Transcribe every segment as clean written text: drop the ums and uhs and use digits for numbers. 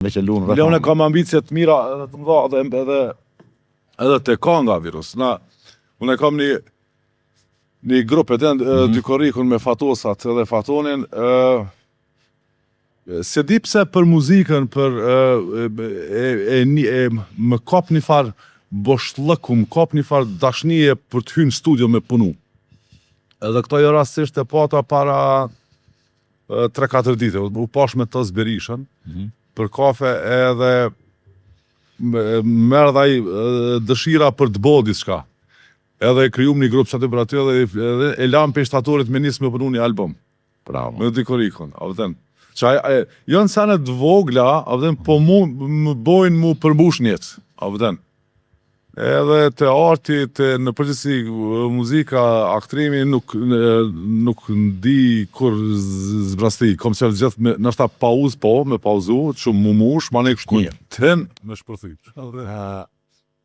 veç e lunë. Leon e kam ambicje të mira edhe të mëdha edhe te kanga virus. Unë e kam një grup e dy korikun me Fatosat edhe Fatonin. Se di pse për muzikën, më kap një farë boshllëku, më kap një farë dashnije për të hyrë në studio me punu. Edhe këto jo rastisht e pata para 3-4 dite, u pash me të Berishën për kafe edhe merr ai dëshira për të bërë diçka. Edhe e krijum një grup çatë për aty edhe e lam pe shtatorit me nis me punu një album. Bravo. Me Dikorikun, a vëden. Janë sene të vogla, a vëden, po më bojnë mu përmbush njetë, a vëden. Edhe te arti, në përgjithësi muzika, aktrimi nuk ndi kur zbrasti. Kom qëllë gjithë nështë ta pauz, me pauzu, që mu mush, ma ne kështu ten me shpërthyt.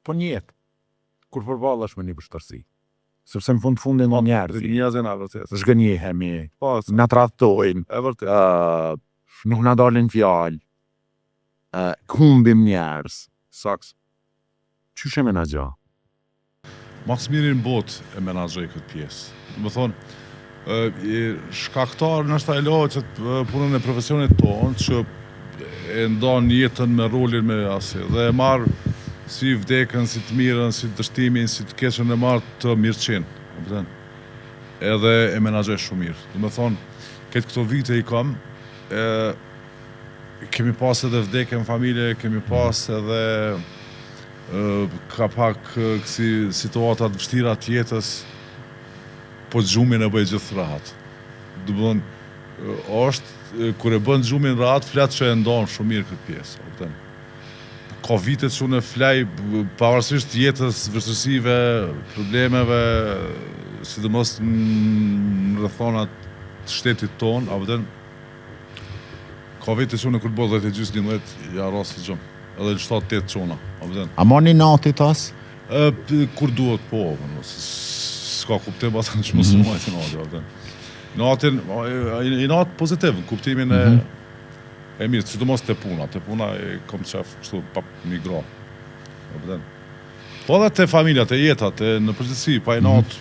Po njetë, kur përballash me një vështirësi. Sepse në fundin në njerëzi. Zhgënjehemi, na tradhtojnë, nuk na dalin fjalë, humbim njerëz. Saks. Qysh e menaxho? Maks mirin botë e menaxhoj këtë pjesë. Më thonë, shkaktar nështë e lohet që punën e profesionit tonë, që e ndonë jetën me rolin me asi, dhe e marë si vdekën, si të mirën, si të dështimin, si të keqen e marë të mirëqenë. Edhe e menaxhoj shumë mirë. Dhe më thonë, këtë këto vite i kam, kemi pas edhe vdekje në familje, kemi pas edhe ka pak kësi situatat vështira të jetës, po gjumin e bëj gjithë rahat. Dëbën, kur e bën gjumin rahat, flet që e ndonë shumë mirë këtë pjesë. Ka vitet që unë flaj, pavarësisht jetës, vështërsive, problemeve, sidomos në rrethonat të shtetit tonë, a vëden, ka vitet që unë kur bëllë 10-11, ja rasti gjumë. Edhe në 7-8 qona, a vëden. A moni nati tas? Kur duhet po, s'ka kuptim batën që mësë majtë nati, a vëden. Natin, i natë pozitiv, në kuptimin e mirë, sidomos të puna. Të puna e kom qef kështu pa një gra, a vëden. Po edhe të familja, të jetat, në përgjithësi, pa i natë,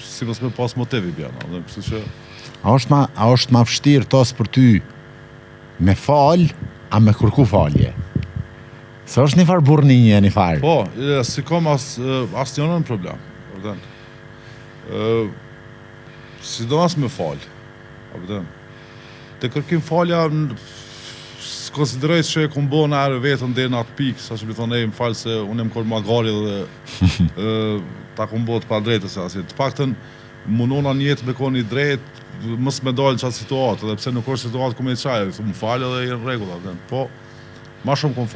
si mësë me pas motivi bjena, a vëden, kështu që... A është ma vështirë tas për ty me falë, a me kërku falje? Se është një farë burninje, një farë. Po, si kom asë njënën problem. Sidomos me falë. Të kërkim falja, konsiderojt që e kom bo në arë vetën dhe në atë pikë, sa që mi thonë më falë se unë e më kërë magari dhe ta kom bo të pa drejtës. Të paktën, mundona njetë me koni drejtë, mësë me dalë në qatë situatë, dhe pse nuk është situatë ku me i qajë, më falë edhe i në regullat. Po, ma shumë kom falë.